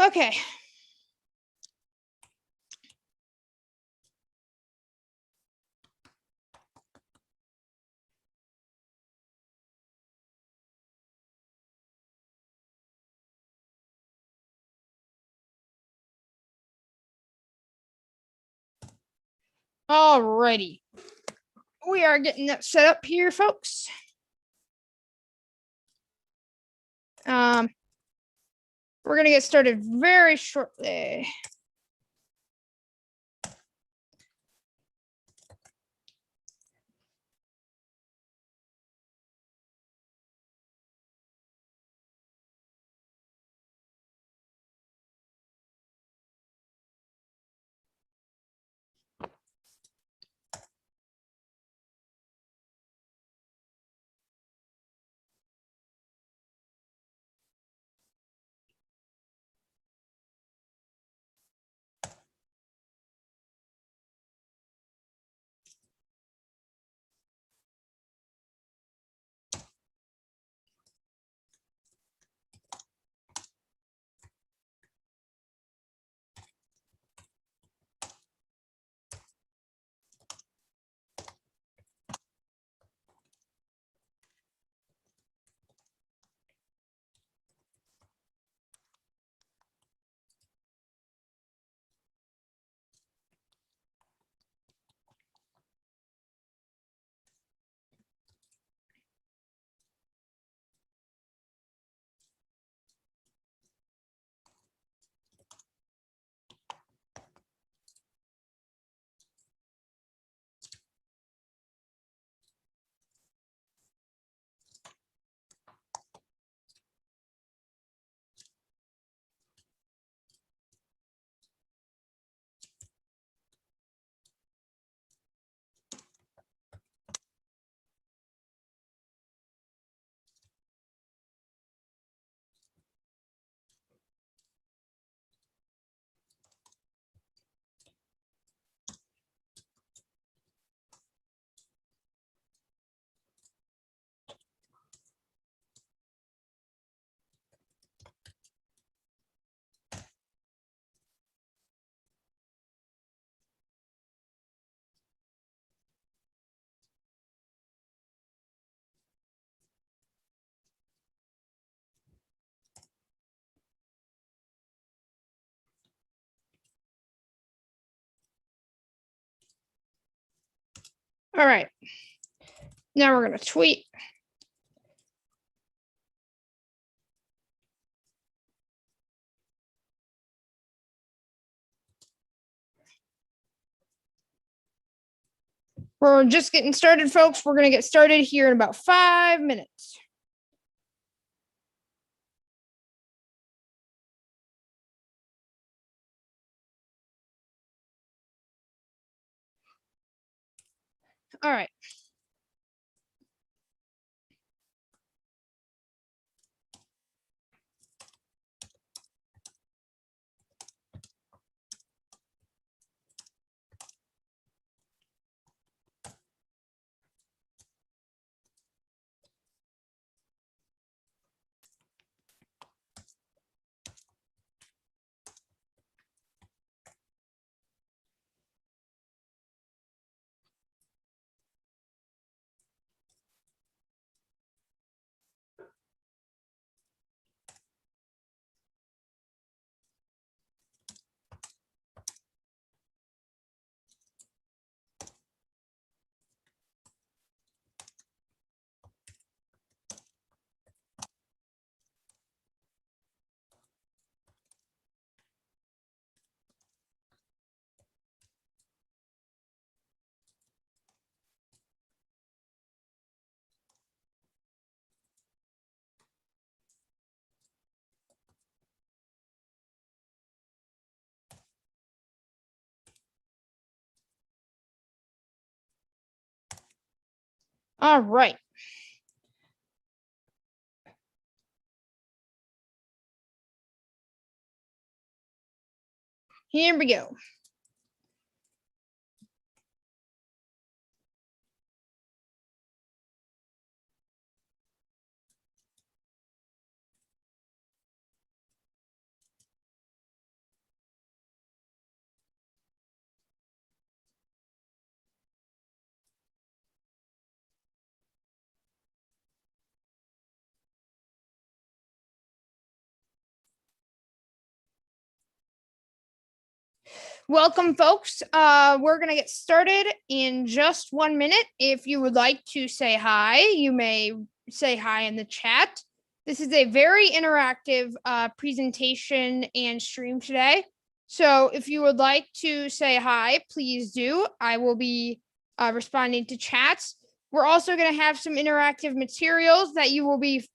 Okay. Alrighty. We are getting that set up here, folks. We're going to get started very shortly. All right. Now we're going to tweet. We're just getting started, folks. We're going to get started here in about 5 minutes. All right. All right. Here we go. Welcome, folks. We're going to get started in just 1 minute. If you would like to say hi, you may say hi in the chat. This is a very interactive presentation and stream today. So if you would like to say hi, please do. I will be responding to chats. We're also going to have some interactive materials that you will be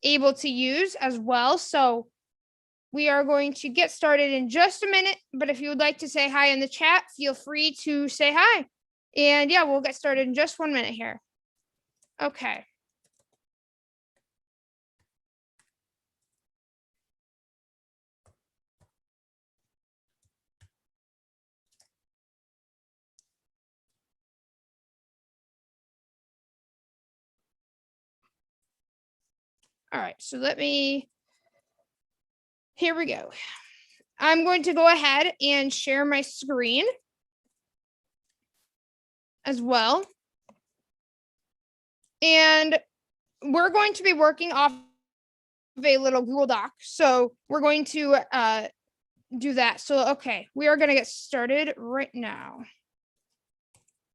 able to use as well. So we are going to get started in just a minute, but if you would like to say hi in the chat, feel free to say hi. And yeah, we'll get started in just 1 minute here. Okay. All right, so here we go. I'm going to go ahead and share my screen as well. And we're going to be working off of a little Google Doc. So we're going to do that. So, okay, we are going to get started right now.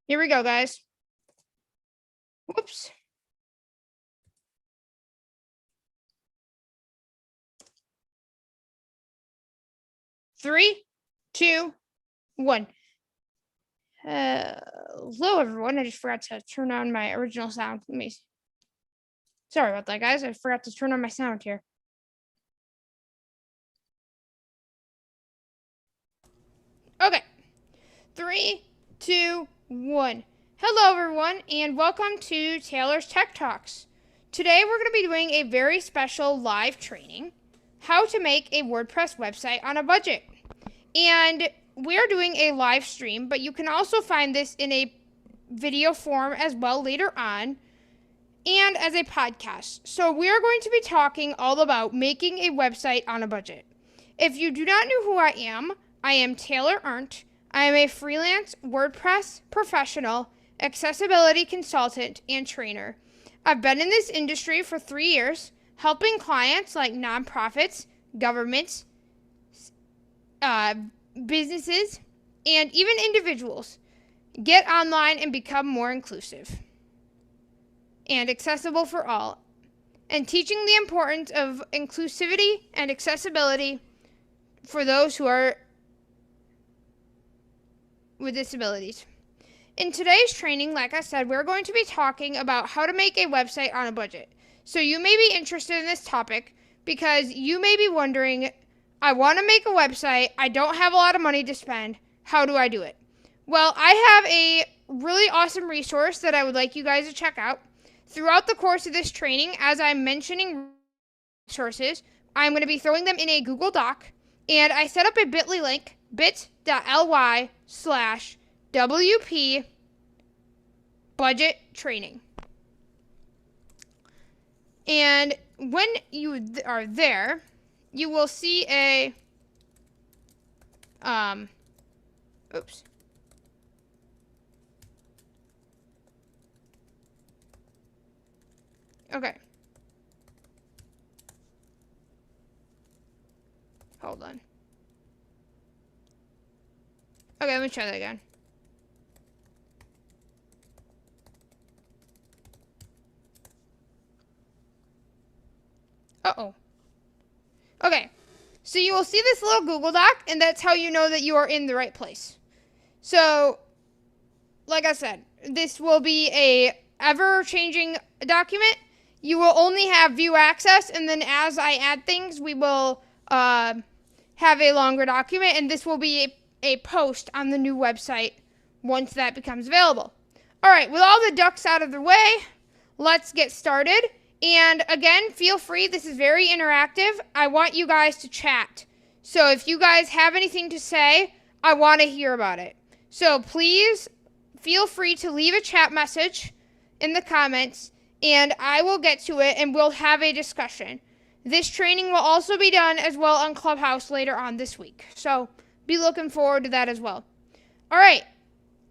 Here we go, guys. Whoops. Three, two, one. Hello, everyone. I just forgot to turn on my original sound. Sorry about that, guys. I forgot to turn on my sound here. Okay. 3, 2, 1. Hello, everyone, and welcome to Taylor's Tech Talks. Today, we're going to be doing a very special live training, how to make a WordPress website on a budget. And we're doing a live stream, but you can also find this in a video form as well later on and as a podcast. So we're going to be talking all about making a website on a budget. If you do not know who I am Taylor Arndt. I am a freelance WordPress professional, accessibility consultant, and trainer. I've been in this industry for 3 years, helping clients like nonprofits, governments, businesses, and even individuals get online and become more inclusive and accessible for all, and teaching the importance of inclusivity and accessibility for those who are with disabilities. In today's training, like I said, we're going to be talking about how to make a website on a budget. So you may be interested in this topic because you may be wondering, I want to make a website. I don't have a lot of money to spend. How do I do it? Well, I have a really awesome resource that I would like you guys to check out. Throughout the course of this training, as I'm mentioning resources, I'm going to be throwing them in a Google Doc, and I set up a bit.ly link, bit.ly/WP budget training. And when you are there, you will see a, oops. Okay. Hold on. Okay, let me try that again. Uh-oh. Okay. So you will see this little Google Doc, and that's how you know that you are in the right place. So, like I said, this will be a ever-changing document. You will only have view access, and then as I add things, we will have a longer document, and this will be a post on the new website once that becomes available. All right, with all the ducks out of the way, let's get started. And again, feel free. This is very interactive. I want you guys to chat. So if you guys have anything to say, I want to hear about it. So please feel free to leave a chat message in the comments, and I will get to it, and we'll have a discussion. This training will also be done as well on Clubhouse later on this week. So be looking forward to that as well. All right,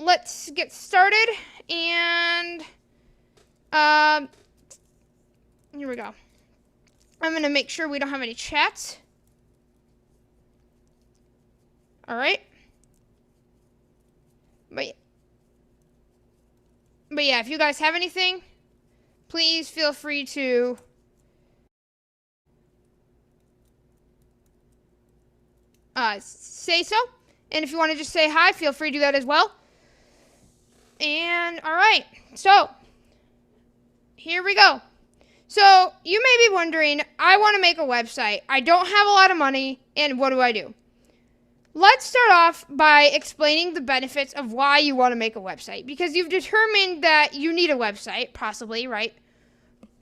let's get started. And here we go. I'm going to make sure we don't have any chats. All right. But yeah, if you guys have anything, please feel free to say so. And if you want to just say hi, feel free to do that as well. And all right, so here we go. So you may be wondering, I want to make a website. I don't have a lot of money, and what do I do? Let's start off by explaining the benefits of why you want to make a website. Because you've determined that you need a website, possibly, right?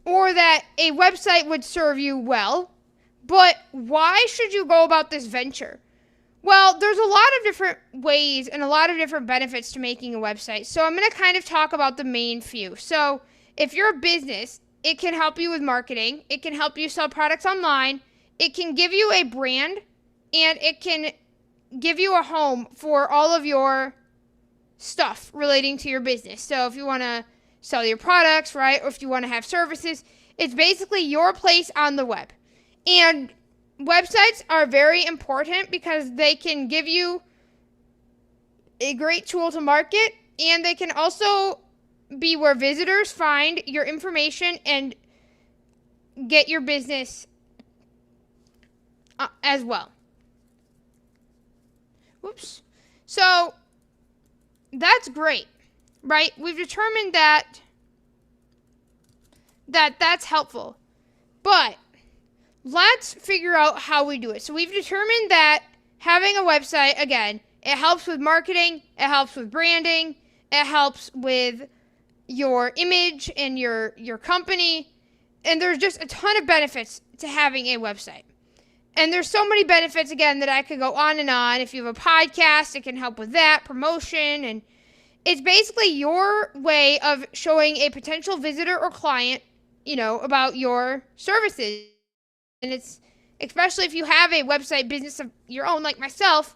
Or that a website would serve you well. But why should you go about this venture? Well, there's a lot of different ways and a lot of different benefits to making a website. So I'm going to kind of talk about the main few. So if you're a business, it can help you with marketing. It can help you sell products online. It can give you a brand, and it can give you a home for all of your stuff relating to your business. So if you want to sell your products, right, or if you want to have services, it's basically your place on the web. And websites are very important because they can give you a great tool to market, and they can also be where visitors find your information and get your business as well. Whoops. So that's great, right? We've determined that's helpful. But let's figure out how we do it. So we've determined that having a website, again, it helps with marketing, it helps with branding, it helps with your image and your company, and there's just a ton of benefits to having a website. And there's so many benefits, again, that I could go on and on. If you have a podcast, it can help with that, promotion, and it's basically your way of showing a potential visitor or client, about your services. And it's, especially if you have a website business of your own, like myself,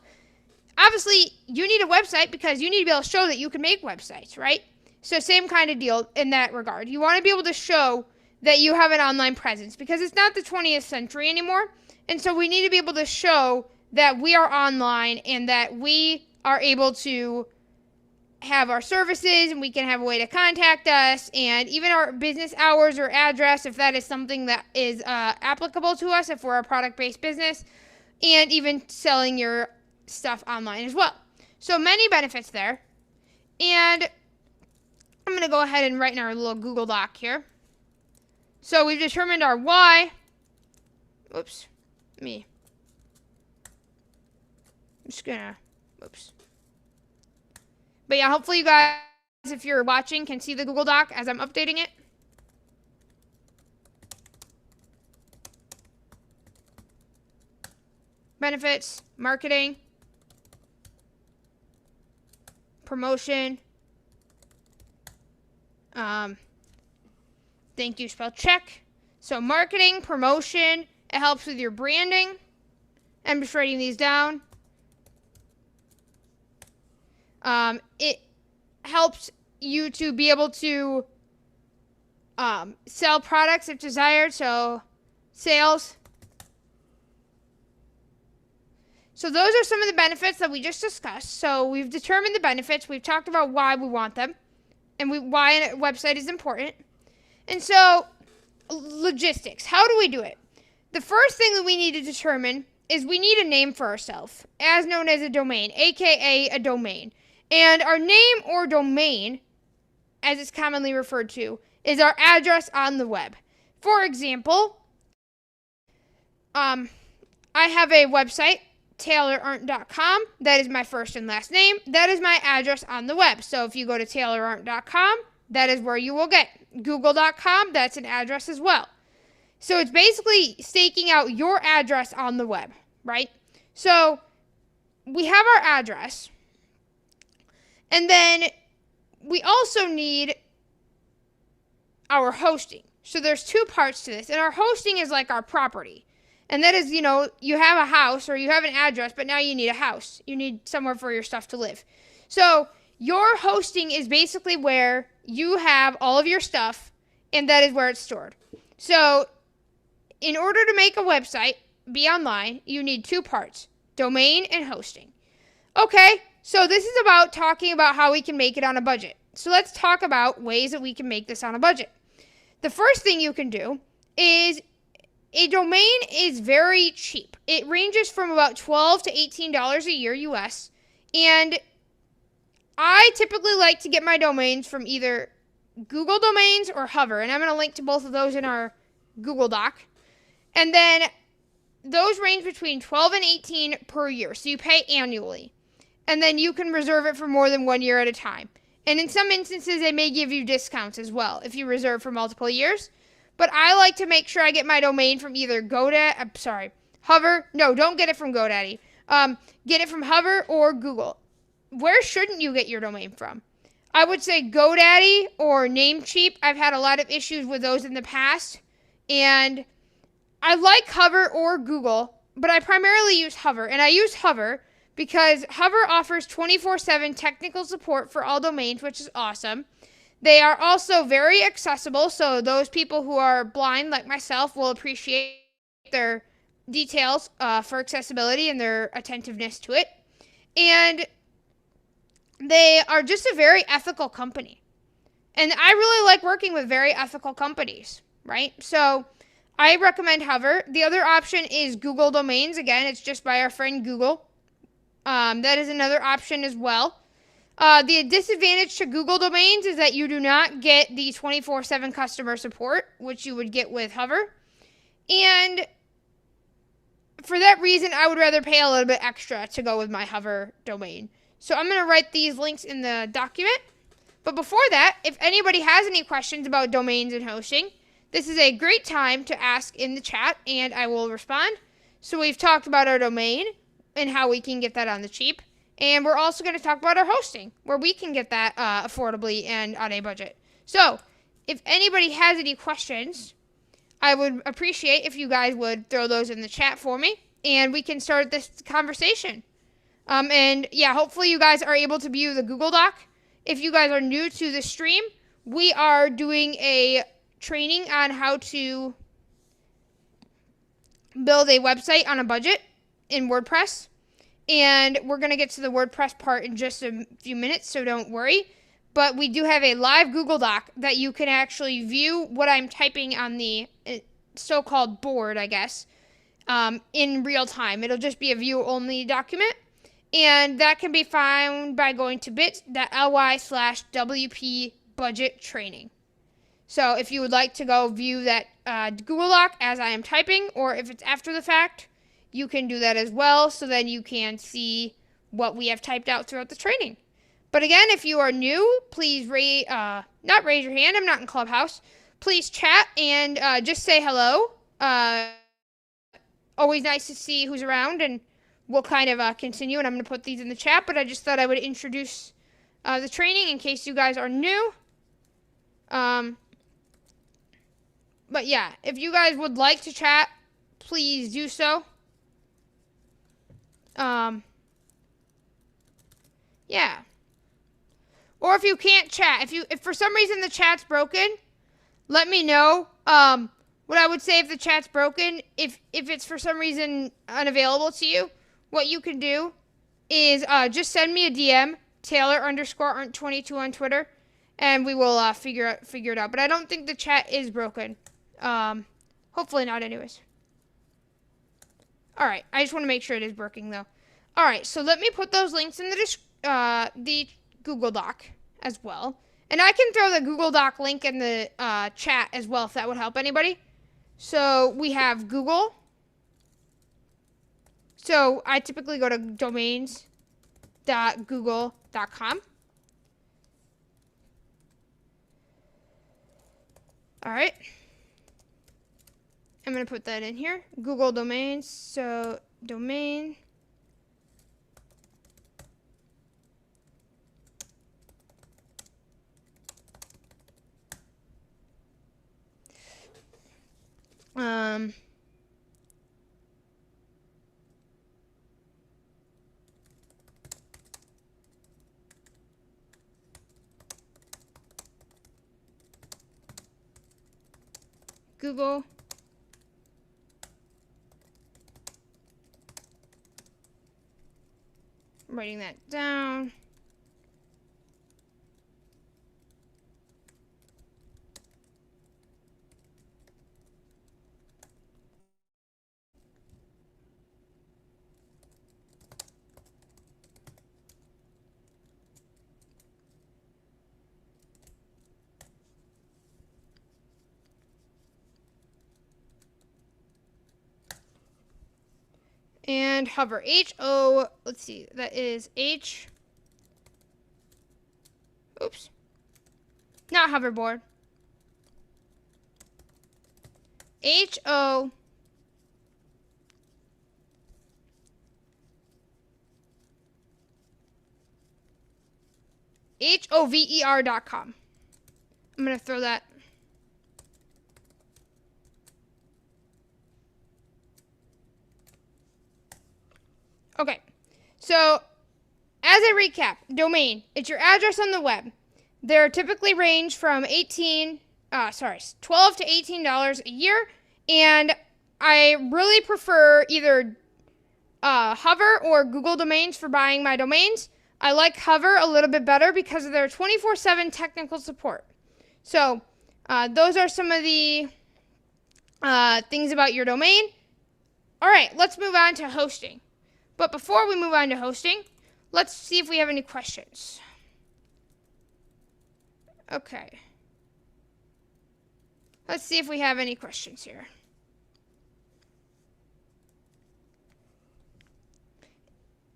obviously you need a website because you need to be able to show that you can make websites, right? So same kind of deal in that regard. You want to be able to show that you have an online presence because it's not the 20th century anymore. And so we need to be able to show that we are online and that we are able to have our services, and we can have a way to contact us, and even our business hours or address if that is something that is applicable to us if we're a product-based business, and even selling your stuff online as well. So many benefits there. And I'm going to go ahead and write in our little Google Doc here. So we've determined our why. Oops. I'm just gonna, oops. But yeah, hopefully you guys, if you're watching, can see the Google Doc as I'm updating it. Benefits, marketing, promotion. Thank you, spell check. So marketing, promotion, it helps with your branding. I'm just writing these down. It helps you to be able to sell products if desired, so sales. So those are some of the benefits that we just discussed. So we've determined the benefits. We've talked about why we want them and why a website is important. And so logistics, how do we do it? The first thing that we need to determine is we need a name for ourselves, as known as a domain, aka a domain. And our name or domain, as it's commonly referred to, is our address on the web. For example, I have a website, taylorarndt.com. That is my first and last name. That is my address on the web. So if you go to taylorarndt.com, that is where you will get. Google.com, that's an address as well. So it's basically staking out your address on the web, right? So we have our address. And then we also need our hosting. So there's two parts to this. And our hosting is like our property. And that is, you have a house or you have an address, but now you need a house. You need somewhere for your stuff to live. So your hosting is basically where you have all of your stuff, and that is where it's stored. So in order to make a website be online, you need two parts, domain and hosting. Okay, so this is about talking about how we can make it on a budget. So let's talk about ways that we can make this on a budget. The first thing you can do is a domain is very cheap. It ranges from about $12 to $18 a year US. And I typically like to get my domains from either Google Domains or Hover. And I'm going to link to both of those in our Google Doc. And then those range between 12 and 18 per year. So you pay annually. And then you can reserve it for more than 1 year at a time. And in some instances, they may give you discounts as well if you reserve for multiple years. But I like to make sure I get my domain from either Hover. No, don't get it from GoDaddy. Get it from Hover or Google. Where shouldn't you get your domain from? I would say GoDaddy or Namecheap. I've had a lot of issues with those in the past. And I like Hover or Google, but I primarily use Hover. And I use Hover because Hover offers 24/7 technical support for all domains, which is awesome. They are also very accessible, so those people who are blind like myself will appreciate their details for accessibility and their attentiveness to it. And they are just a very ethical company. And I really like working with very ethical companies, right? So I recommend Hover. The other option is Google Domains. Again, it's just by our friend Google. That is another option as well. The disadvantage to Google Domains is that you do not get the 24/7 customer support, which you would get with Hover. And for that reason, I would rather pay a little bit extra to go with my Hover domain. So I'm going to write these links in the document. But before that, if anybody has any questions about domains and hosting, this is a great time to ask in the chat, and I will respond. So we've talked about our domain and how we can get that on the cheap. And we're also going to talk about our hosting, where we can get that affordably and on a budget. So if anybody has any questions, I would appreciate if you guys would throw those in the chat for me, and we can start this conversation. And yeah, hopefully you guys are able to view the Google Doc. If you guys are new to the stream, we are doing a training on how to build a website on a budget in WordPress. And we're going to get to the WordPress part in just a few minutes, so don't worry. But we do have a live Google Doc that you can actually view what I'm typing on the so-called board, I guess, in real time. It'll just be a view-only document. And that can be found by going to bit.ly/WP budget training. So if you would like to go view that Google Doc as I am typing, or if it's after the fact, you can do that as well, so then you can see what we have typed out throughout the training. But again, if you are new, please not raise your hand. I'm not in Clubhouse. Please chat and just say hello. Always nice to see who's around, and we'll kind of continue. And I'm going to put these in the chat, but I just thought I would introduce the training in case you guys are new. But yeah, if you guys would like to chat, please do so. Yeah. Or if you can't chat, if for some reason the chat's broken, let me know. What I would say if the chat's broken, if it's for some reason unavailable to you, what you can do is just send me a DM, Taylor_Art22 on Twitter, and we will figure it out. But I don't think the chat is broken. Hopefully not, anyways. All right, I just want to make sure it is working though. All right, so let me put those links in the Google Doc as well, and I can throw the Google Doc link in the chat as well if that would help anybody. So we have Google. So I typically go to domains.google.com. All right. I'm going to put that in here. Google Domains. So domain. Google. I'm writing that down. And hover. H-O, let's see, that is H. Oops. Not hoverboard. H-O. HOVER.com. I'm going to throw that. Okay. So, as a recap, domain, it's your address on the web. They're typically range from $12 to $18 a year. And I really prefer either Hover or Google Domains for buying my domains. I like Hover a little bit better because of their 24/7 technical support. So, those are some of the things about your domain. All right, let's move on to hosting. But before we move on to hosting, let's see if we have any questions. Okay. Let's see if we have any questions here.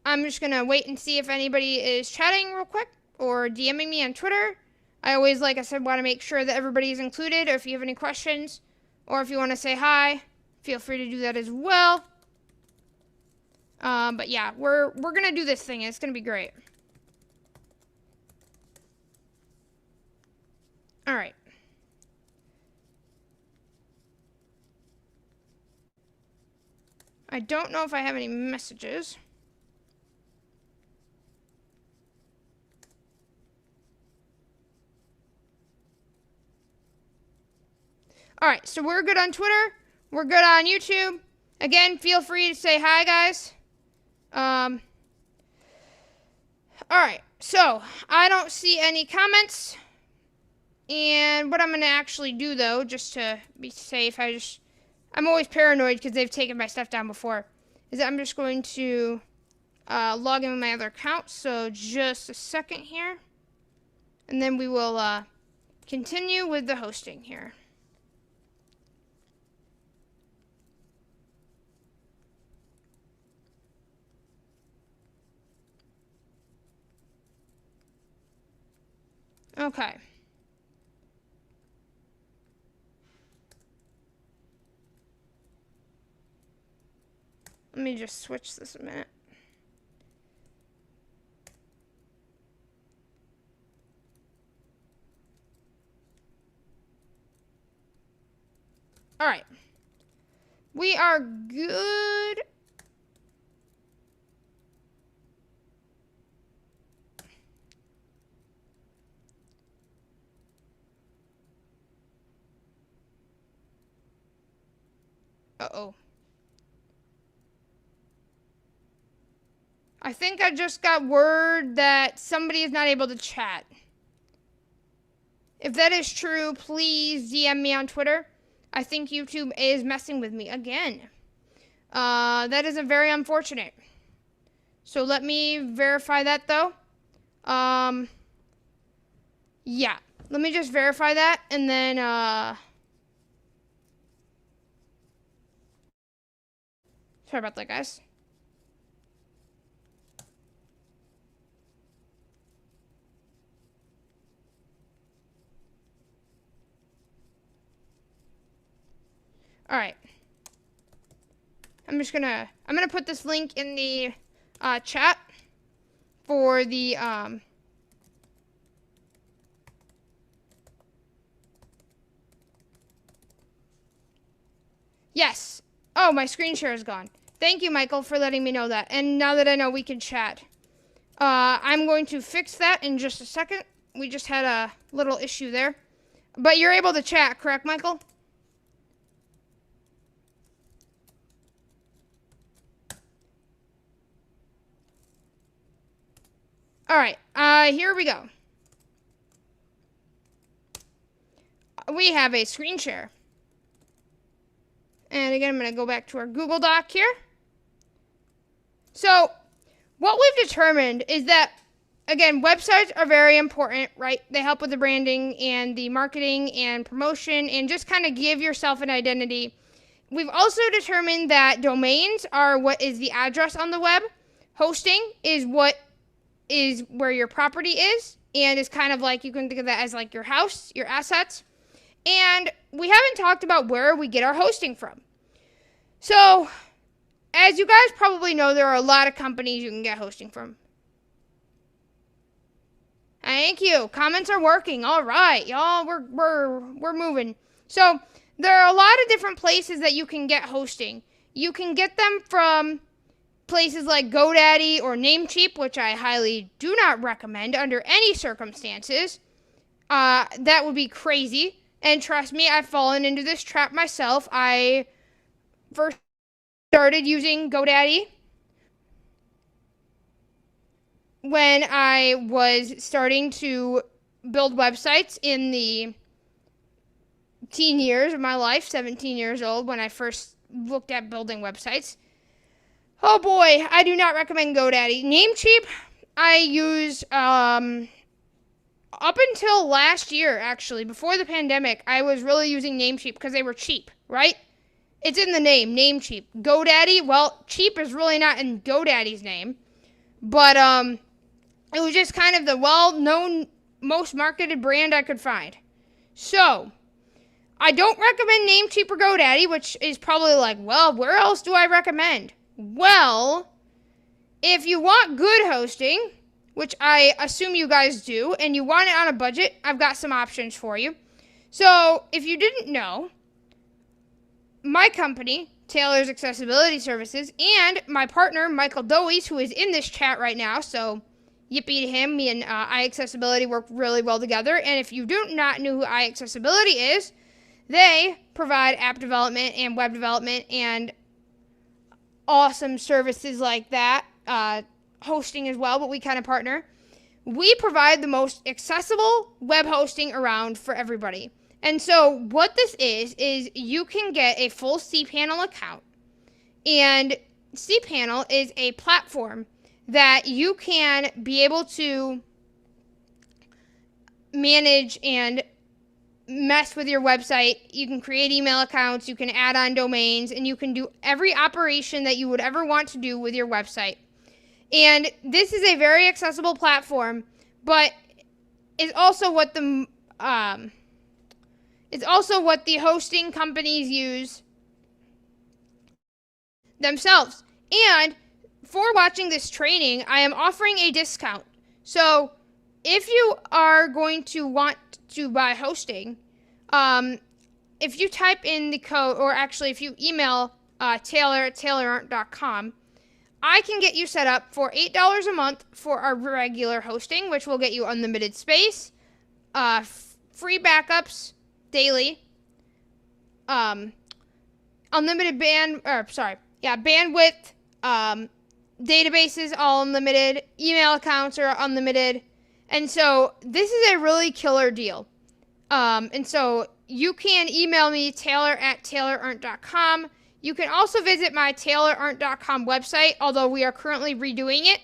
I'm just going to wait and see if anybody is chatting real quick or DMing me on Twitter. I always, like I said, want to make sure that everybody is included. Or if you have any questions or if you want to say hi, feel free to do that as well. But yeah, we're going to do this thing. It's going to be great. All right. I don't know if I have any messages. All right, so we're good on Twitter. We're good on YouTube. Again, feel free to say hi, guys. All right, so I don't see any comments. And what I'm going to actually do, though, just to be safe, I'm always paranoid because they've taken my stuff down before, is that I'm just going to log in with my other account. So just a second here. And then we will continue with the hosting here. Okay. Let me just switch this a minute. All right. We are good. Uh-oh. I think I just got word that somebody is not able to chat. If that is true, please DM me on Twitter. I think YouTube is messing with me again. That is very unfortunate. So let me verify that, though. Yeah. Let me just verify that, and then, sorry about that, guys. All right. I'm gonna put this link in the chat for the yes. Oh, my screen share is gone. Thank you, Michael, for letting me know that. And now that I know we can chat, I'm going to fix that in just a second. We just had a little issue there. But you're able to chat, correct, Michael? All right, here we go. We have a screen share. And again, I'm going to go back to our Google Doc here. So, what we've determined is that, again, websites are very important, right? They help with the branding and the marketing and promotion and just kind of give yourself an identity. we've also determined that domains are what is the address on the web. Hosting is what is where your property is, and is kind of like, you can think of that as like your house, your assets. And we haven't talked about where we get our hosting from. So, as you guys probably know, there are a lot of companies you can get hosting from. Thank you. Comments are working. All right, y'all. We're moving. So, there are a lot of different places that you can get hosting. You can get them from places like GoDaddy or Namecheap, which I highly do not recommend under any circumstances. That would be crazy. And trust me, I've fallen into this trap myself. I first started using GoDaddy when I was starting to build websites in the teen years of my life, 17 years old, when I first looked at building websites. Oh boy, I do not recommend GoDaddy. Namecheap, I used up until last year, actually, before the pandemic. I was really using Namecheap because they were cheap, right? It's in the name, Namecheap. GoDaddy, well, cheap is really not in GoDaddy's name, but it was just kind of the well-known, most marketed brand I could find. So, I don't recommend Namecheap or GoDaddy, which is probably like, well, where else do I recommend? Well, if you want good hosting, which I assume you guys do, and you want it on a budget, I've got some options for you. So, if you didn't know, my company, Taylor's Accessibility Services, and my partner, Michael Dowies, who is in this chat right now, so yippee to him. Me and iAccessibility work really well together. And if you do not know who iAccessibility is, they provide app development and web development and awesome services like that, hosting as well, but we kind of partner. We provide the most accessible web hosting around for everybody. And so what this is you can get a full cPanel account. And cPanel is a platform that you can be able to manage and mess with your website. You can create email accounts, you can add on domains, and you can do every operation that you would ever want to do with your website. And this is a very accessible platform, but it's also what the hosting companies use themselves. And for watching this training, I am offering a discount. So if you are going to want to buy hosting, if you type in the code, or actually if you email Taylor@taylorart.com, I can get you set up for $8 a month for our regular hosting, which will get you unlimited space, free backups daily, unlimited bandwidth, databases all unlimited, email accounts are unlimited, and so this is a really killer deal. And so you can email me, Taylor@taylorart.com. You can also visit my taylorart.com website, although we are currently redoing it.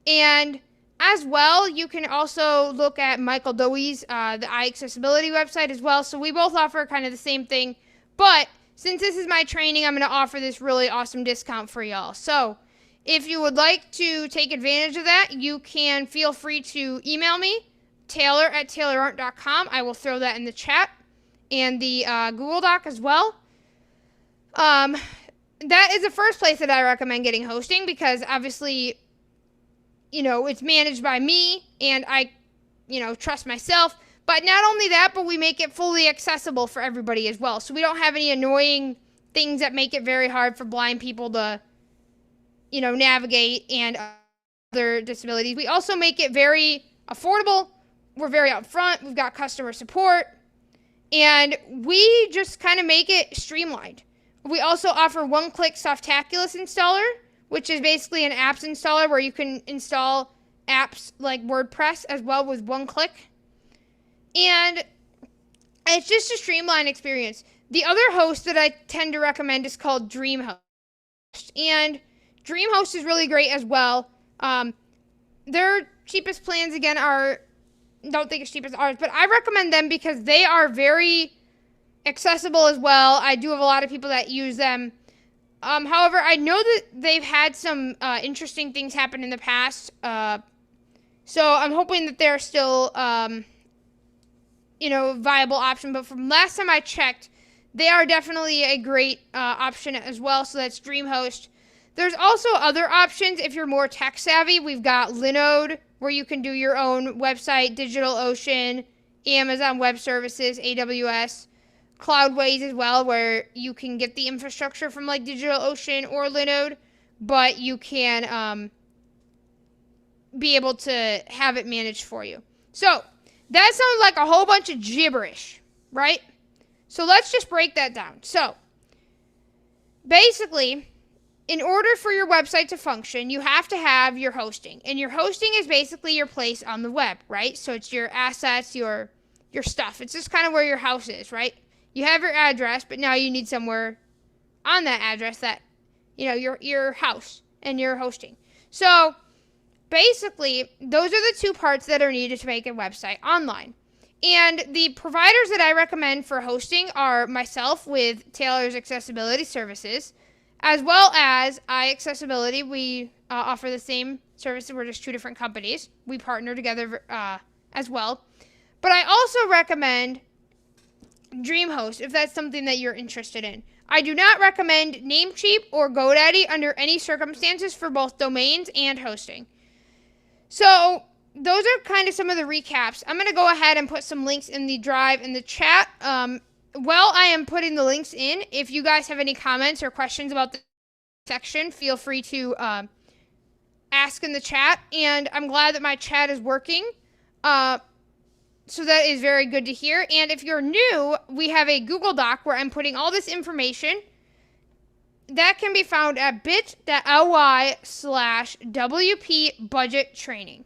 And as well, you can also look at Michael Dowies, the iAccessibility website as well. So we both offer kind of the same thing. But since this is my training, I'm going to offer this really awesome discount for y'all. So if you would like to take advantage of that, you can feel free to email me, Taylor@taylorart.com. I will throw that in the chat and the Google Doc as well. That is the first place that I recommend getting hosting, because obviously, it's managed by me and I, trust myself. But not only that, but we make it fully accessible for everybody as well. So we don't have any annoying things that make it very hard for blind people to, navigate, and other disabilities. We also make it very affordable. We're very upfront. We've got customer support. And we just kind of make it streamlined. We also offer one-click Softaculous installer, which is basically an apps installer where you can install apps like WordPress as well with one click. And it's just a streamlined experience. The other host that I tend to recommend is called DreamHost. And DreamHost is really great as well. Their cheapest plans, again, don't think it's cheap as ours, but I recommend them because they are very accessible as well. I do have a lot of people that use them. However, I know that they've had some interesting things happen in the past. So I'm hoping that they're still, viable option. But from last time I checked, they are definitely a great option as well. So that's DreamHost. There's also other options if you're more tech savvy. We've got Linode, where you can do your own website, DigitalOcean, Amazon Web Services, AWS, Cloudways as well, where you can get the infrastructure from like DigitalOcean or Linode, but you can be able to have it managed for you. So that sounds like a whole bunch of gibberish, right? So let's just break that down. So basically, in order for your website to function, you have to have your hosting. And your hosting is basically your place on the web, right? So it's your assets, your stuff. It's just kind of where your house is, right? You have your address, but now you need somewhere on that address that, your house and your hosting. So basically, those are the two parts that are needed to make a website online. And the providers that I recommend for hosting are myself with Taylor's Accessibility Services, as well as iAccessibility. We offer the same services. We're just two different companies. We partner together as well. But I also recommend DreamHost if that's something that you're interested in. I do not recommend Namecheap or GoDaddy under any circumstances for both domains and hosting. So those are kind of some of the recaps. I'm going to go ahead and put some links in the drive in the chat. While I am putting the links in, if you guys have any comments or questions about the section, feel free to ask in the chat. And I'm glad that my chat is working. So that is very good to hear. And if you're new, we have a Google Doc where I'm putting all this information. That can be found at bit.ly/WP budget training.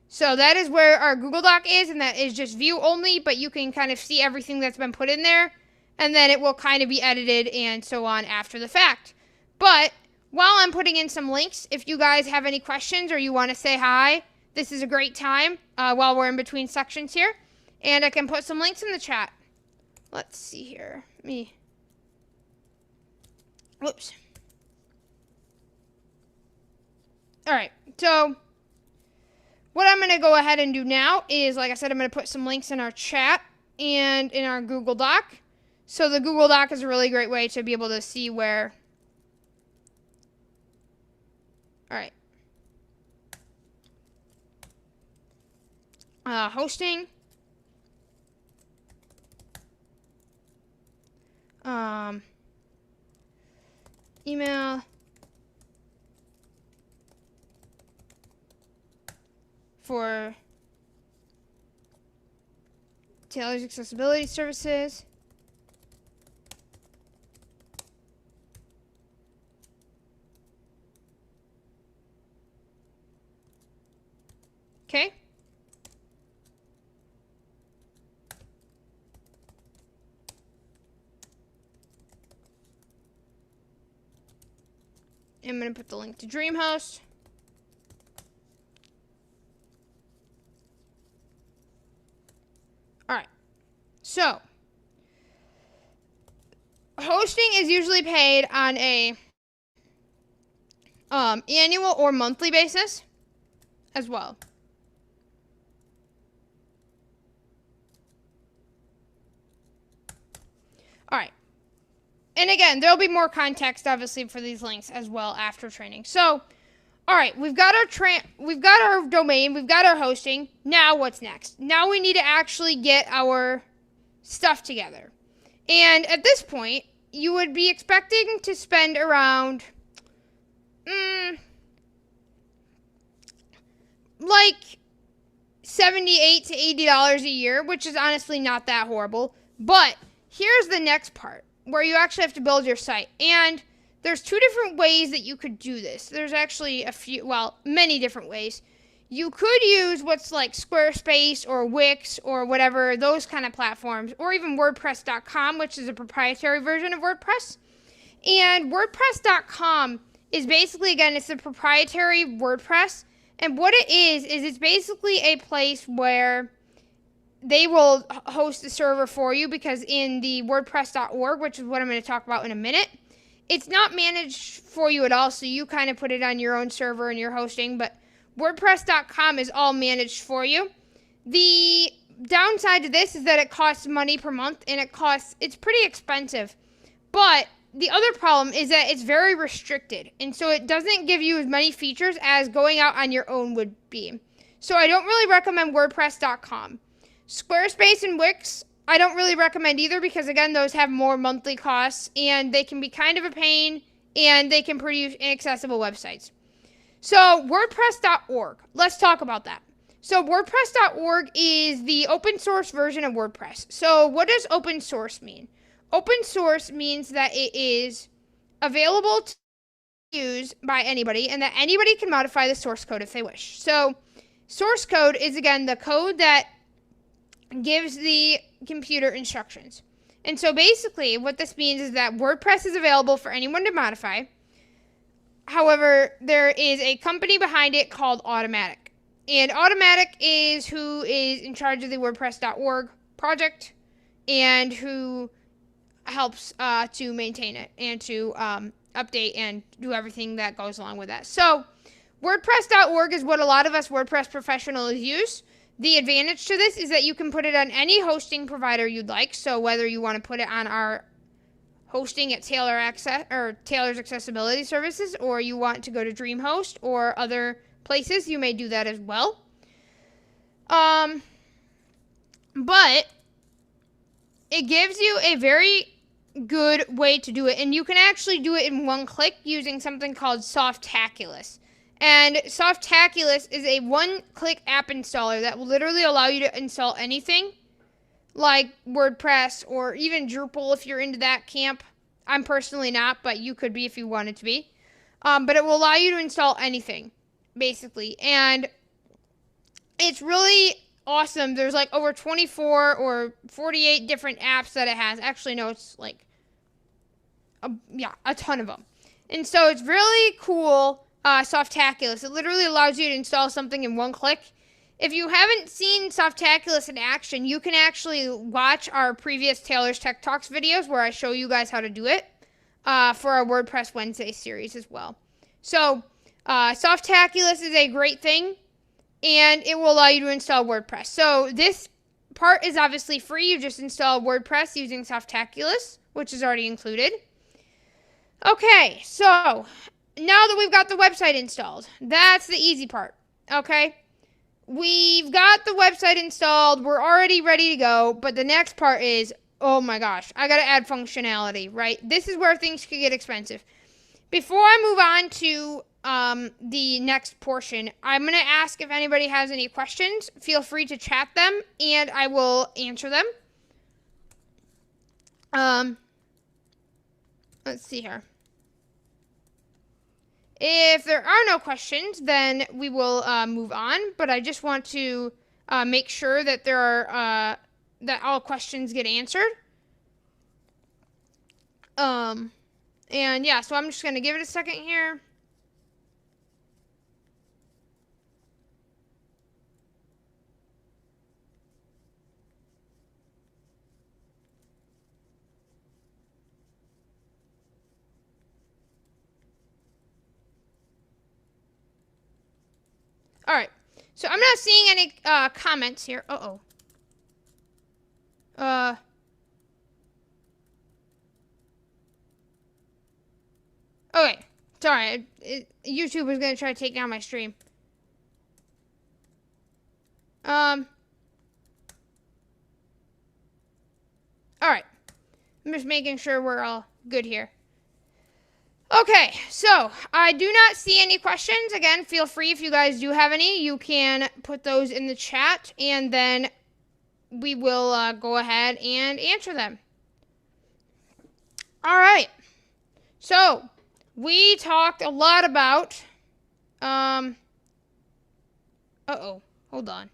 So that is where our Google Doc is, and that is just view only, but you can kind of see everything that's been put in there, and then it will kind of be edited and so on after the fact. But while I'm putting in some links, if you guys have any questions or you want to say hi, this is a great time while we're in between sections here, and I can put some links in the chat. Let's see here. Whoops. All right, so what I'm going to go ahead and do now is, like I said, I'm going to put some links in our chat and in our Google Doc. So the Google Doc is a really great way to be able to see where... All right. Hosting. Email. For Taylor's Accessibility Services. Okay. I'm going to put the link to DreamHost. Alright, so hosting is usually paid on a annual or monthly basis as well. Alright, and again, there'll be more context obviously for these links as well after training. So, alright, we've got our domain, we've got our hosting. Now what's next? Now we need to actually get our stuff together. And at this point, you would be expecting to spend around like $78 to $80 a year, which is honestly not that horrible. But here's the next part where you actually have to build your site. And there's two different ways that you could do this. There's actually many different ways. You could use what's like Squarespace or Wix or whatever, those kind of platforms, or even WordPress.com, which is a proprietary version of WordPress. And WordPress.com is basically, again, it's a proprietary WordPress. And what it is it's basically a place where they will host the server for you, because in the WordPress.org, which is what I'm going to talk about in a minute, it's not managed for you at all, so you kind of put it on your own server and your hosting, but WordPress.com is all managed for you. The downside to this is that it costs money per month, and it's pretty expensive. But the other problem is that it's very restricted, and so it doesn't give you as many features as going out on your own would be. So I don't really recommend WordPress.com. Squarespace and Wix, I don't really recommend either, because again, those have more monthly costs, and they can be kind of a pain, and they can produce inaccessible websites. So WordPress.org, let's talk about that. So WordPress.org is the open source version of WordPress. So what does open source mean? Open source means that it is available to use by anybody, and that anybody can modify the source code if they wish. So source code is, again, the code that gives the computer instructions. And so basically what this means is that WordPress is available for anyone to modify. However, there is a company behind it called Automatic. And Automatic is who is in charge of the WordPress.org project, and who helps to maintain it and to update and do everything that goes along with that. So WordPress.org is what a lot of us WordPress professionals use. The advantage to this is that you can put it on any hosting provider you'd like. So whether you want to put it on our hosting at Taylor's Accessibility Services, or you want to go to DreamHost or other places, you may do that as well. But it gives you a very good way to do it, and you can actually do it in one click using something called Softaculous. And Softaculous is a one-click app installer that will literally allow you to install anything, like WordPress or even Drupal if you're into that camp. I'm personally not, but you could be if you wanted to be. But it will allow you to install anything, basically. And it's really awesome. There's like over 24 or 48 different apps that it has. Actually, no, it's like, a ton of them. And so it's really cool, Softaculous. It literally allows you to install something in one click. If you haven't seen Softaculous in action, you can actually watch our previous Taylor's Tech Talks videos where I show you guys how to do it for our WordPress Wednesday series as well. So Softaculous is a great thing, and it will allow you to install WordPress. So this part is obviously free. You just install WordPress using Softaculous, which is already included. Okay, so now that we've got the website installed, that's the easy part, okay? We've got the website installed. We're already ready to go, but the next part is, oh my gosh, I got to add functionality, right? This is where things could get expensive. Before I move on to the next portion, I'm going to ask if anybody has any questions. Feel free to chat them, and I will answer them. Let's see here. If there are no questions, then we will move on. But I just want to make sure that there are that all questions get answered. And yeah, so I'm just gonna give it a second here. All right, so I'm not seeing any comments here. Okay, sorry. YouTube was gonna try to take down my stream. All right, I'm just making sure we're all good here. Okay, so I do not see any questions. Again, feel free if you guys do have any, you can put those in the chat, and then we will go ahead and answer them. All right, so we talked a lot about, hold on.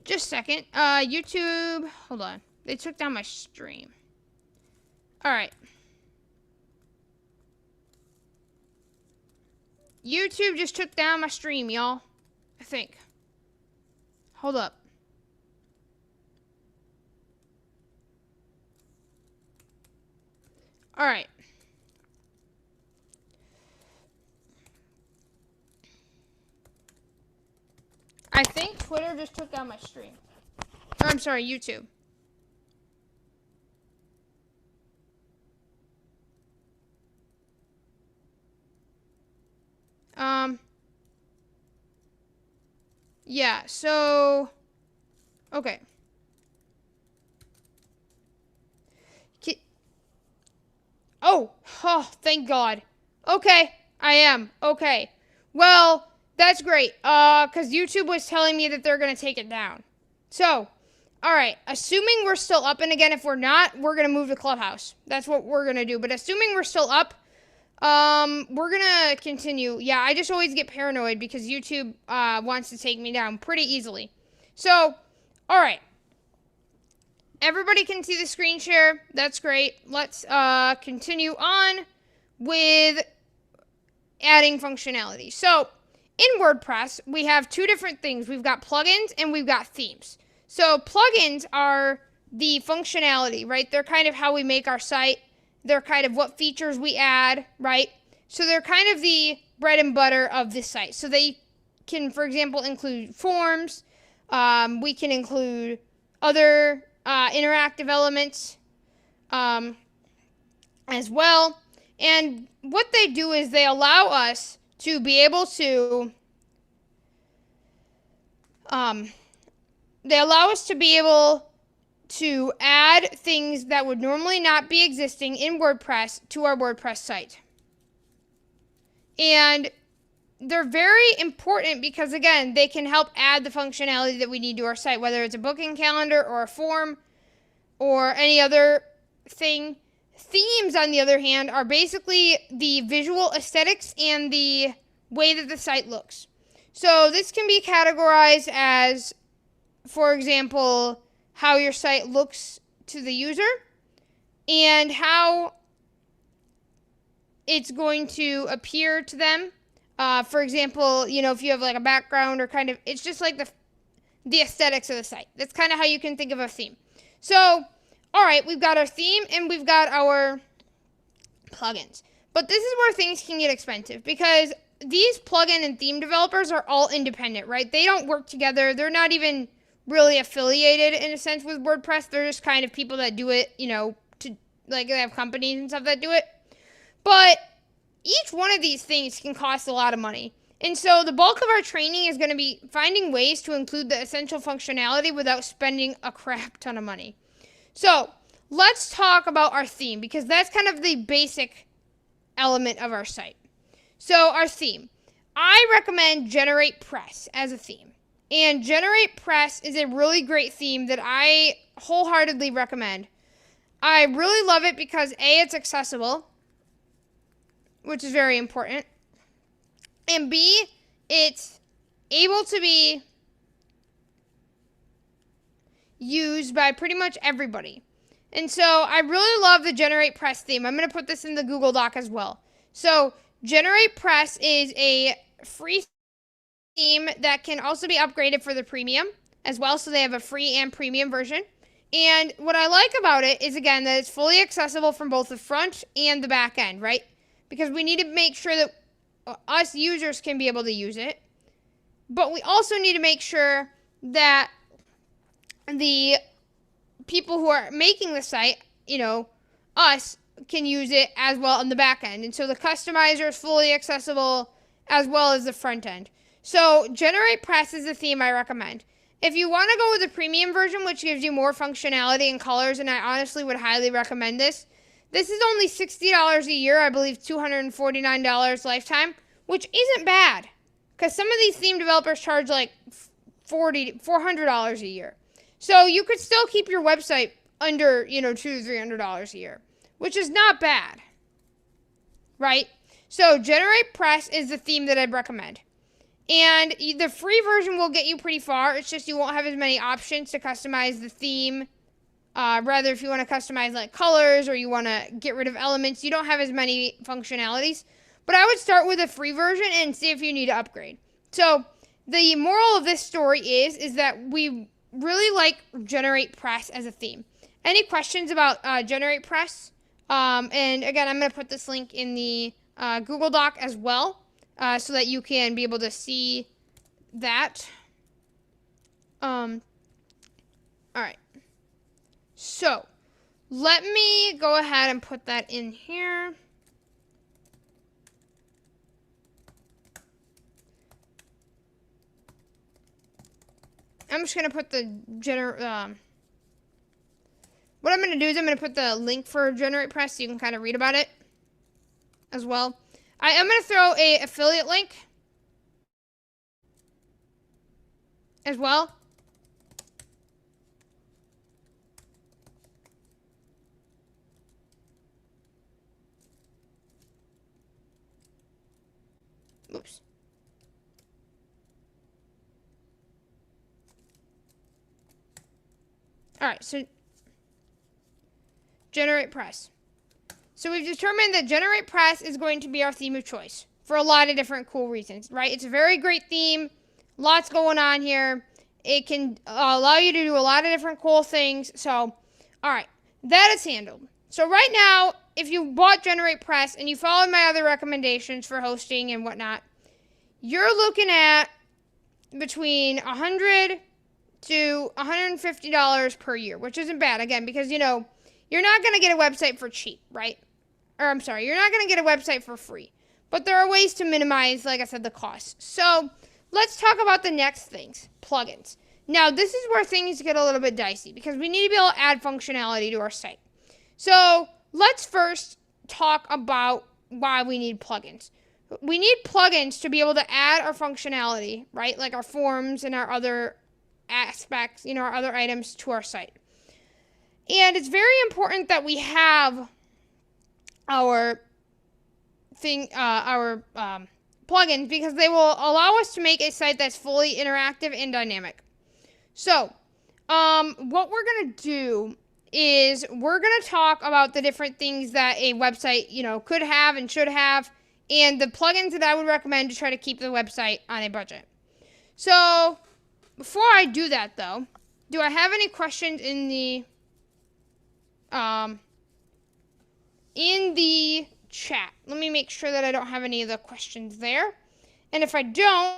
Just a second. YouTube, hold on. They took down my stream. Alright. YouTube just took down my stream, y'all. I think. Hold up. Alright. I think Twitter just took down my stream. Or, I'm sorry, YouTube. Yeah, so, okay. Oh, thank God. Okay, I am. Okay. Well, that's great. Because YouTube was telling me that they're going to take it down. So, alright, assuming we're still up, and again, if we're not, we're going to move to Clubhouse. That's what we're going to do. But assuming we're still up, we're gonna continue. Yeah, I just always get paranoid because YouTube wants to take me down pretty easily. So, alright. Everybody can see the screen share. That's great. Let's continue on with adding functionality. So, in WordPress, we have two different things. We've got plugins and we've got themes. So, plugins are the functionality, right? They're kind of how we make our site. They're kind of what features we add, right? So they're kind of the bread and butter of this site. So they can, for example, include forms. We can include other interactive elements as well. And what they do is they allow us to be able to to add things that would normally not be existing in WordPress to our WordPress site. And they're very important because, again, they can help add the functionality that we need to our site, whether it's a booking calendar or a form or any other thing. Themes, on the other hand, are basically the visual aesthetics and the way that the site looks. So this can be categorized as, for example, how your site looks to the user and how it's going to appear to them. For example, you know, if you have like a background or kind of, it's just like the aesthetics of the site. That's kind of how you can think of a theme. So, all right, we've got our theme and we've got our plugins. But this is where things can get expensive because these plugin and theme developers are all independent, right? They don't work together. They're not even really affiliated in a sense with WordPress. They're just kind of people that do it, you know, to like they have companies and stuff that do it. But each one of these things can cost a lot of money. And so the bulk of our training is going to be finding ways to include the essential functionality without spending a crap ton of money. So let's talk about our theme because that's kind of the basic element of our site. So our theme. I recommend GeneratePress as a theme. And GeneratePress is a really great theme that I wholeheartedly recommend. I really love it because A, it's accessible, which is very important. And B, it's able to be used by pretty much everybody. And so I really love the GeneratePress theme. I'm going to put this in the Google Doc as well. So GeneratePress is a free theme that can also be upgraded for the premium as well. So they have a free and premium version. And what I like about it is, again, that it's fully accessible from both the front and the back end, right? Because we need to make sure that us users can be able to use it. But we also need to make sure that the people who are making the site, you know, us, can use it as well on the back end. And so the customizer is fully accessible as well as the front end. So GeneratePress is the theme I recommend. If you want to go with the premium version, which gives you more functionality and colors, and I honestly would highly recommend this, this is only $60 a year, I believe $249 lifetime, which isn't bad. Because some of these theme developers charge like $400 a year. So you could still keep your website under, you know, $200 to $300 a year, which is not bad, right? So GeneratePress is the theme that I'd recommend. And the free version will get you pretty far. It's just you won't have as many options to customize the theme Rather, if you want to customize like colors or you want to get rid of elements, you don't have as many functionalities. But I would start with a free version and see if you need to upgrade. So the moral of this story is that we really like GeneratePress as a theme. Any questions about GeneratePress? And again, I'm going to put this link in the Google Doc as well, so that you can be able to see that. All right. So let me go ahead and put that in here. I'm just going to put the what I'm going to do is I'm going to put the link for GeneratePress so you can kind of read about it as well. I am going to throw a affiliate link as well. Oops. All right, so GeneratePress. So we've determined that GeneratePress is going to be our theme of choice for a lot of different cool reasons, right? It's a very great theme. Lots going on here. It can allow you to do a lot of different cool things. So, all right, that is handled. So right now, if you bought GeneratePress and you followed my other recommendations for hosting and whatnot, you're looking at between $100 to $150 per year, which isn't bad, again, because, you know, you're not going to get a website for cheap, right? Or, I'm sorry, you're not going to get a website for free. But there are ways to minimize, like I said, the cost. So let's talk about the next things, plugins. Now, this is where things get a little bit dicey because we need to be able to add functionality to our site. So let's first talk about why we need plugins. We need plugins to be able to add our functionality, right? Like our forms and our other aspects, you know, our other items to our site. And it's very important that we have our plugins because they will allow us to make a site that's fully interactive and dynamic. So, what we're going to do is we're going to talk about the different things that a website, you know, could have and should have, and the plugins that I would recommend to try to keep the website on a budget. So, before I do that, though, do I have any questions in the chat? Let me make sure that I don't have any of the questions there. And if I don't,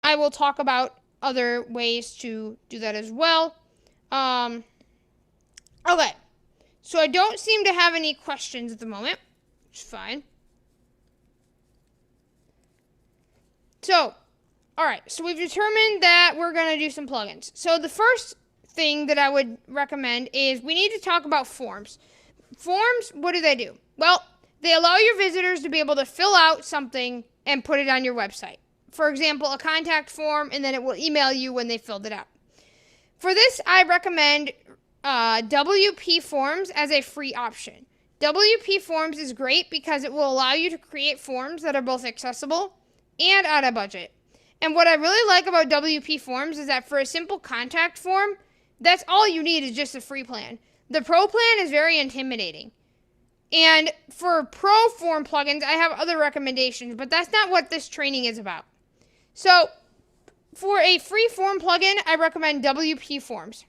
I will talk about other ways to do that as well. Okay. So I don't seem to have any questions at the moment, which is fine. So, all right. So we've determined that we're going to do some plugins. So the first thing that I would recommend is we need to talk about forms. Forms, what do? Well, they allow your visitors to be able to fill out something and put it on your website. For example, a contact form, and then it will email you when they filled it out. For this, I recommend WP Forms as a free option. WP Forms is great because it will allow you to create forms that are both accessible and out of budget. And what I really like about WP Forms is that for a simple contact form, that's all you need is just a free plan. The pro plan is very intimidating. And for pro form plugins, I have other recommendations, but that's not what this training is about. So, for a free form plugin, I recommend WP Forms.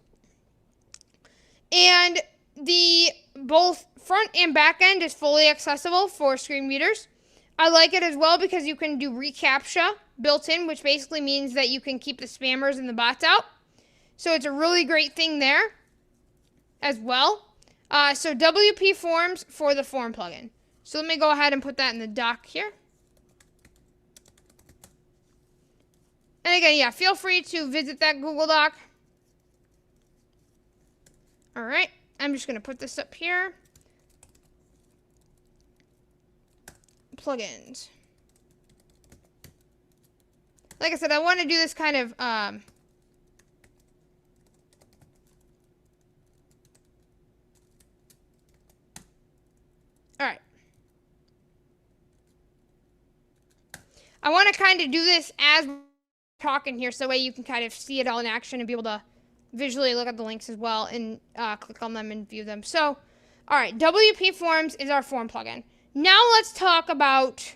And the both front and back end is fully accessible for screen readers. I like it as well because you can do reCAPTCHA built in, which basically means that you can keep the spammers and the bots out. So it's a really great thing there as well. So WP Forms for the form plugin. So let me go ahead and put that in the doc here. And again, yeah, feel free to visit that Google Doc. All right, I'm just going to put this up here. Plugins. Like I said, I want to do this kind of all right. I want to kind of do this as we're talking here so that way you can kind of see it all in action and be able to visually look at the links as well and click on them and view them. So, all right, WP Forms is our form plugin. Now let's talk about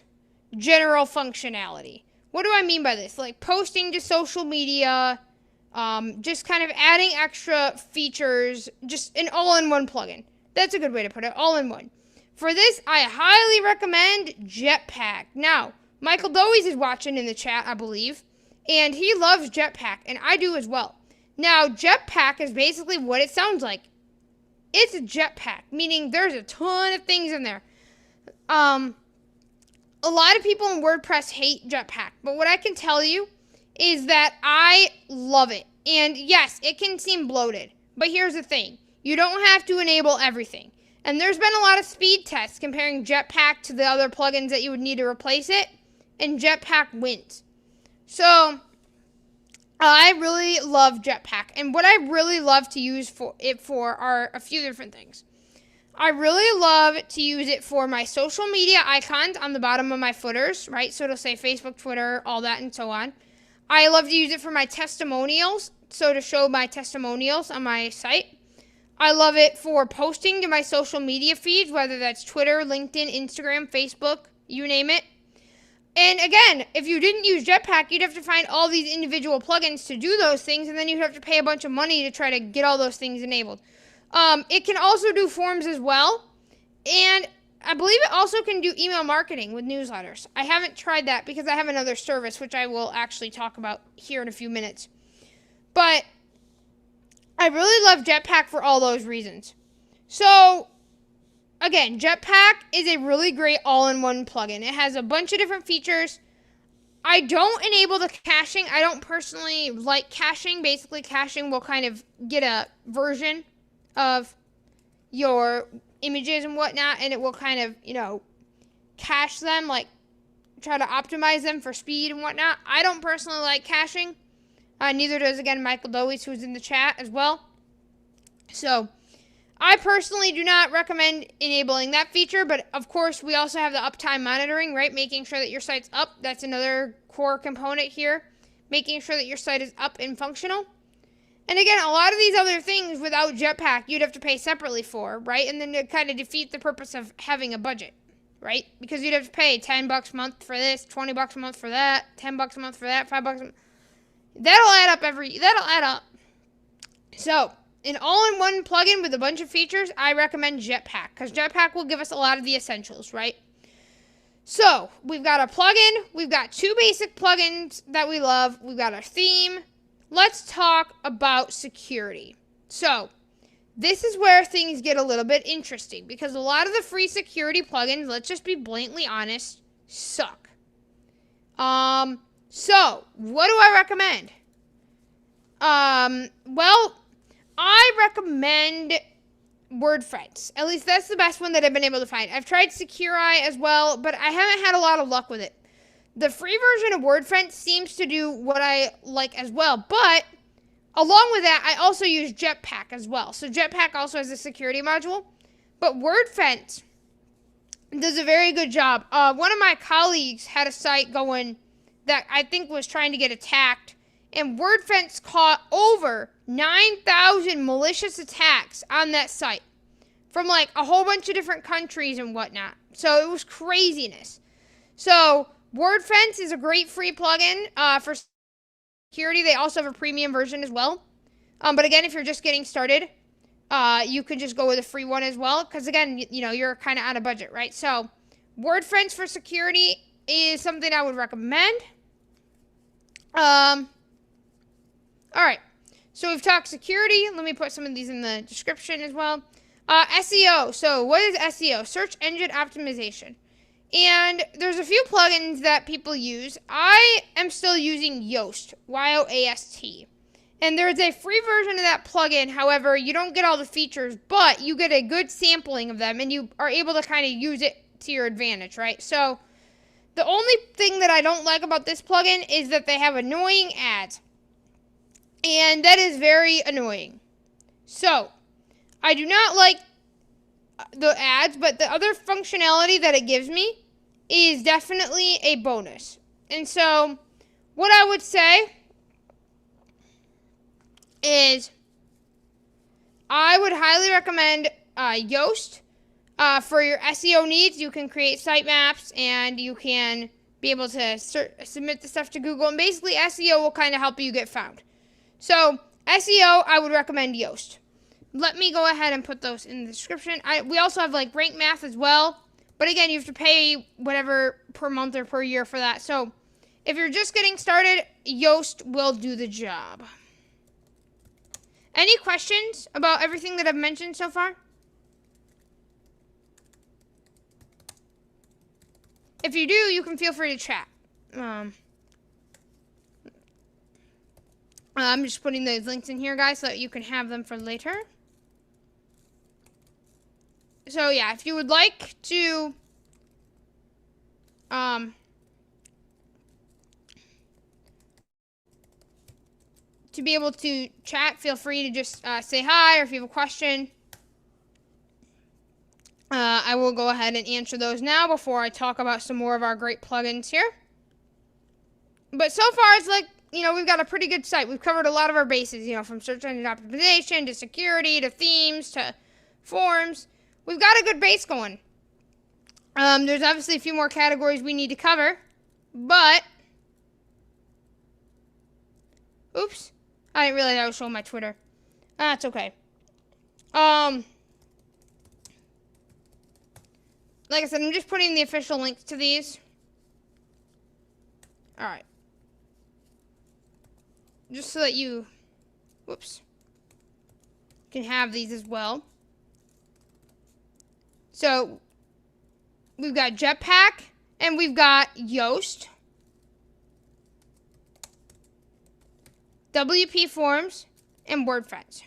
general functionality. What do I mean by this? Like posting to social media, just kind of adding extra features, just an all-in-one plugin. That's a good way to put it, all-in-one. For this, I highly recommend Jetpack. Now, Michael Dowies is watching in the chat, I believe, and he loves Jetpack, and I do as well. Now, Jetpack is basically what it sounds like. It's a jetpack, meaning there's a ton of things in there. A lot of people in WordPress hate Jetpack, but what I can tell you is that I love it. And yes, it can seem bloated, but here's the thing. You don't have to enable everything. And there's been a lot of speed tests comparing Jetpack to the other plugins that you would need to replace it, and Jetpack wins. So, I really love Jetpack, and what I really love to use it for are a few different things. I really love to use it for my social media icons on the bottom of my footers, right? So it'll say Facebook, Twitter, all that, and so on. I love to use it for my testimonials, so to show my testimonials on my site. I love it for posting to my social media feeds, whether that's Twitter, LinkedIn, Instagram, Facebook, you name it. And again, if you didn't use Jetpack, you'd have to find all these individual plugins to do those things, and then you'd have to pay a bunch of money to try to get all those things enabled. It can also do forms as well, and I believe it also can do email marketing with newsletters. I haven't tried that because I have another service, which I will actually talk about here in a few minutes. But I really love Jetpack for all those reasons. So, again, Jetpack is a really great all-in-one plugin. It has a bunch of different features. I don't enable the caching. I don't personally like caching. Basically, caching will kind of get a version of your images and whatnot, and it will kind of, cache them, like try to optimize them for speed and whatnot. I don't personally like caching. Neither does, again, Michael Dowies, who's in the chat as well. So, I personally do not recommend enabling that feature, but of course, we also have the uptime monitoring, right? Making sure that your site's up. That's another core component here. Making sure that your site is up and functional. And again, a lot of these other things without Jetpack, you'd have to pay separately for, right? And then to kind of defeat the purpose of having a budget, right? Because you'd have to pay $10 a month for this, $20 a month for that, $10 a month for that, $5 a month. That'll add up. So, an all-in-one plugin with a bunch of features, I recommend Jetpack, because Jetpack will give us a lot of the essentials, right? So, we've got a plugin, we've got two basic plugins that we love, we've got our theme. Let's talk about security. So, this is where things get a little bit interesting, because a lot of the free security plugins, let's just be blatantly honest, suck. So, what do I recommend? Well, I recommend WordFence. At least that's the best one that I've been able to find. I've tried SecureEye as well, but I haven't had a lot of luck with it. The free version of WordFence seems to do what I like as well, but along with that, I also use Jetpack as well. So Jetpack also has a security module, but WordFence does a very good job. One of my colleagues had a site going that I think was trying to get attacked, and WordFence caught over 9,000 malicious attacks on that site from like a whole bunch of different countries and whatnot. So it was craziness. So WordFence is a great free plugin for security. They also have a premium version as well. But again, if you're just getting started, you can just go with a free one as well. Because again, you're kind of on a budget, right? So WordFence for security is something I would recommend. All right. So we've talked security. Let me put some of these in the description as well. SEO. So what is SEO? Search engine optimization. And there's a few plugins that people use. I am still using Yoast, Y-O-A-S-T. And there's a free version of that plugin. However, you don't get all the features, but you get a good sampling of them, and you are able to kind of use it to your advantage, right? So the only thing that I don't like about this plugin is that they have annoying ads. And that is very annoying. So, I do not like the ads, but the other functionality that it gives me is definitely a bonus. And so, what I would say is I would highly recommend Yoast. For your SEO needs, you can create sitemaps and you can be able to submit the stuff to Google. And basically, SEO will kind of help you get found. So, SEO, I would recommend Yoast. Let me go ahead and put those in the description. We also have like rank math as well. But again, you have to pay whatever per month or per year for that. So, if you're just getting started, Yoast will do the job. Any questions about everything that I've mentioned so far? If you do, you can feel free to chat. I'm just putting those links in here, guys, so that you can have them for later. So, yeah, if you would like to be able to chat, feel free to just say hi, or if you have a question, I will go ahead and answer those now before I talk about some more of our great plugins here. But so far, it's like, you know, we've got a pretty good site. We've covered a lot of our bases, you know, from search engine optimization to security to themes to forms. We've got a good base going. There's obviously a few more categories we need to cover, but oops, I didn't realize I was showing my Twitter. That's okay. Like I said, I'm just putting the official links to these. All right. Just so that you, whoops, can have these as well. So, we've got Jetpack, and we've got Yoast, WP Forms, and Wordpress.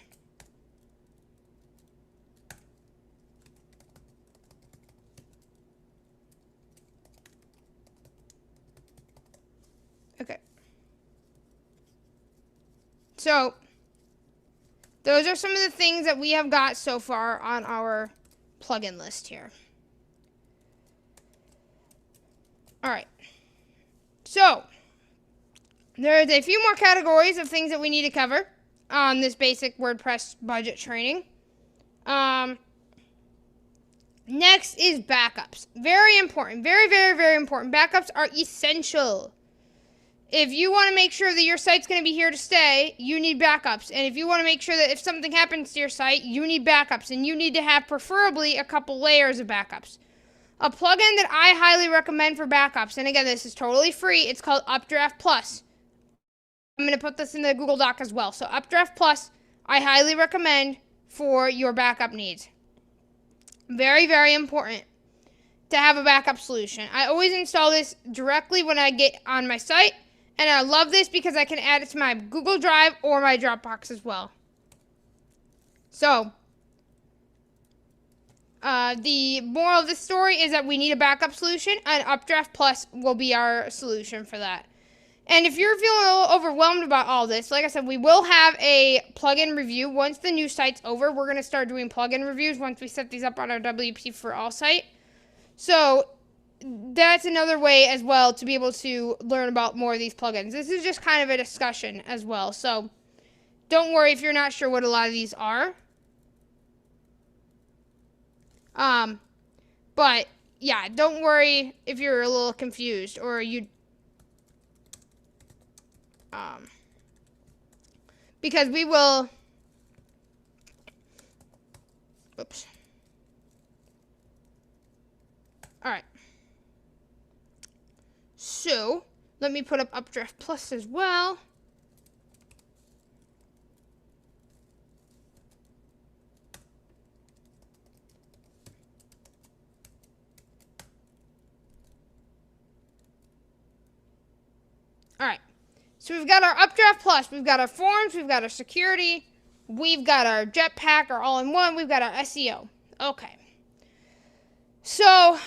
Okay. So, those are some of the things that we have got so far on our plugin list here. Alright. So, there's a few more categories of things that we need to cover on this basic WordPress budget training. Next is backups. Very important. Very, very, very important. Backups are essential. If you want to make sure that your site's going to be here to stay, you need backups. And if you want to make sure that if something happens to your site, you need backups. And you need to have preferably a couple layers of backups. A plugin that I highly recommend for backups, and again, this is totally free, it's called Updraft Plus. I'm going to put this in the Google Doc as well. So Updraft Plus, I highly recommend for your backup needs. Very, very important to have a backup solution. I always install this directly when I get on my site. And I love this because I can add it to my Google Drive or my Dropbox as well. So, the moral of the story is that we need a backup solution, and Updraft Plus will be our solution for that. And if you're feeling a little overwhelmed about all this, like I said, we will have a plugin review. Once the new site's over, we're going to start doing plugin reviews once we set these up on our WP for All site. So, that's another way as well to be able to learn about more of these plugins. This is just kind of a discussion as well. So don't worry if you're not sure what a lot of these are. But yeah, don't worry if you're a little confused or you, because we will, oops. All right. So, let me put up Updraft Plus as well. Alright, so we've got our Updraft Plus, we've got our forms, we've got our security, we've got our Jetpack, our all-in-one, we've got our SEO. Okay. So,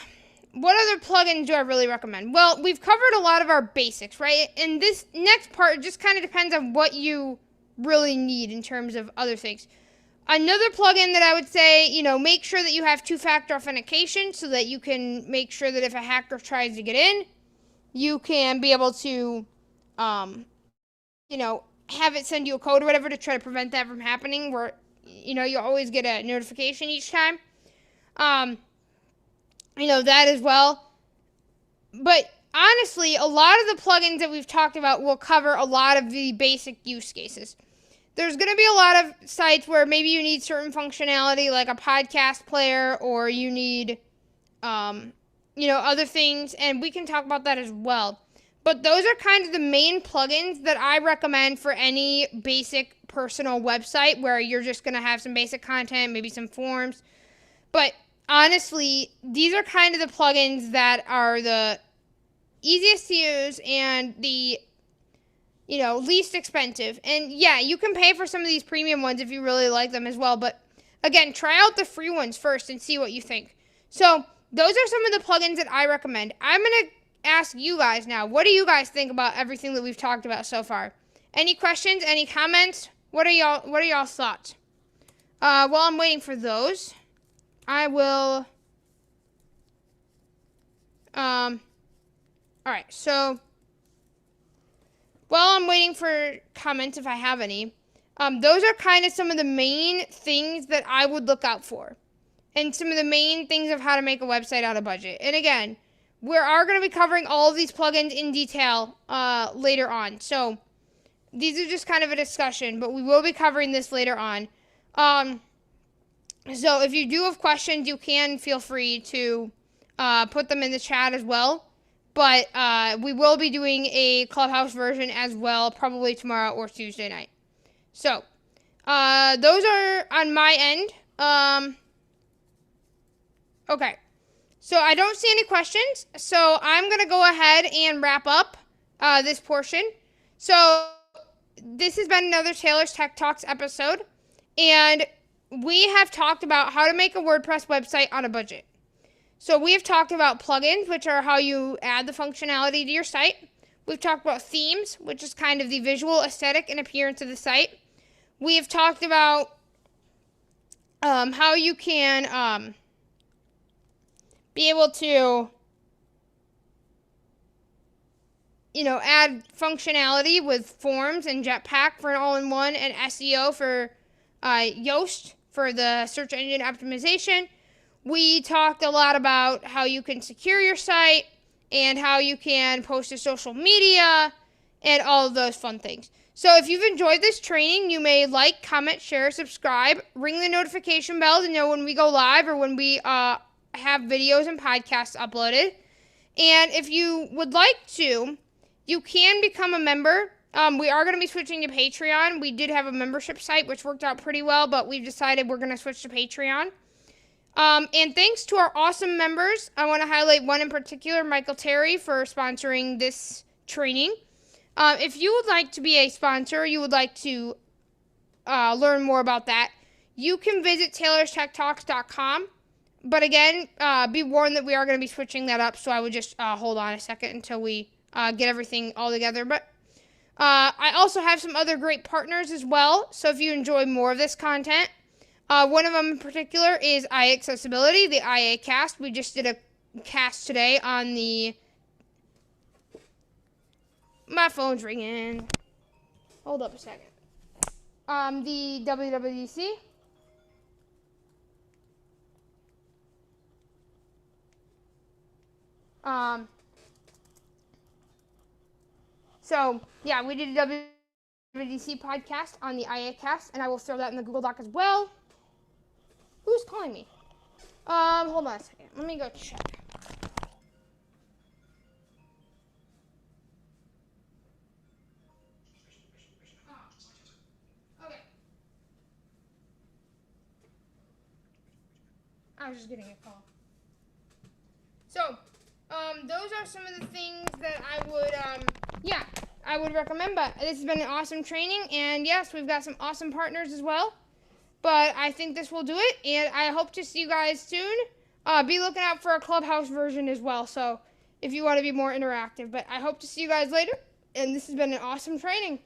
what other plugins do I really recommend? Well, we've covered a lot of our basics, right? And this next part just kind of depends on what you really need in terms of other things. Another plugin that I would say, you know, make sure that you have two-factor authentication so that you can make sure that if a hacker tries to get in, you can be able to, you know, have it send you a code or whatever to try to prevent that from happening where, you always get a notification each time. That as well. But honestly, a lot of the plugins that we've talked about will cover a lot of the basic use cases. There's going to be a lot of sites where maybe you need certain functionality like a podcast player, or you need, other things, and we can talk about that as well. But those are kind of the main plugins that I recommend for any basic personal website where you're just going to have some basic content, maybe some forms. But honestly, these are kind of the plugins that are the easiest to use and the least expensive. And yeah, you can pay for some of these premium ones if you really like them as well. But again, try out the free ones first and see what you think. So those are some of the plugins that I recommend. I'm going to ask you guys now, what do you guys think about everything that we've talked about so far? Any questions? Any comments? What are y'all's thoughts? While I'm waiting for those, I will. All right. So while I'm waiting for comments, if I have any, those are kind of some of the main things that I would look out for, and some of the main things of how to make a website on a budget. And again, we are going to be covering all of these plugins in detail later on. So these are just kind of a discussion, but we will be covering this later on. So if you do have questions, you can feel free to put them in the chat as well. But we will be doing a Clubhouse version as well, probably tomorrow or Tuesday night. So those are on my end. Okay. So I don't see any questions. So I'm going to go ahead and wrap up this portion. So this has been another Taylor's Tech Talks episode. And we have talked about how to make a WordPress website on a budget. So we have talked about plugins, which are how you add the functionality to your site. We've talked about themes, which is kind of the visual aesthetic and appearance of the site. We have talked about how you can be able to, add functionality with forms and Jetpack for an all-in-one, and SEO for Yoast for the search engine optimization. We talked a lot about how you can secure your site and how you can post to social media and all of those fun things. So if you've enjoyed this training, you may like, comment, share, subscribe, ring the notification bell to know when we go live or when we have videos and podcasts uploaded. And if you would like to, you can become a member. We are going to be switching to Patreon. We did have a membership site, which worked out pretty well, but we've decided we're going to switch to Patreon. And thanks to our awesome members. I want to highlight one in particular, Michael Terry, for sponsoring this training. If you would like to be a sponsor, you would like to learn more about that, you can visit taylorstechtalks.com. But again, be warned that we are going to be switching that up, so I would just hold on a second until we get everything all together. But I also have some other great partners as well, so if you enjoy more of this content, one of them in particular is IA Accessibility, the IA cast. We just did a cast today on the... My phone's ringing. Hold up a second. The WWDC. So, yeah, we did a WWDC podcast on the IA cast, and I will throw that in the Google Doc as well. Who's calling me? Hold on a second. Let me go check. Okay. I was just getting a call. So, those are some of the things that I would recommend. But this has been an awesome training, and yes, we've got some awesome partners as well. But I think this will do it, and I hope to see you guys soon. Be looking out for a Clubhouse version as well, so if you want to be more interactive. But I hope to see you guys later, and this has been an awesome training.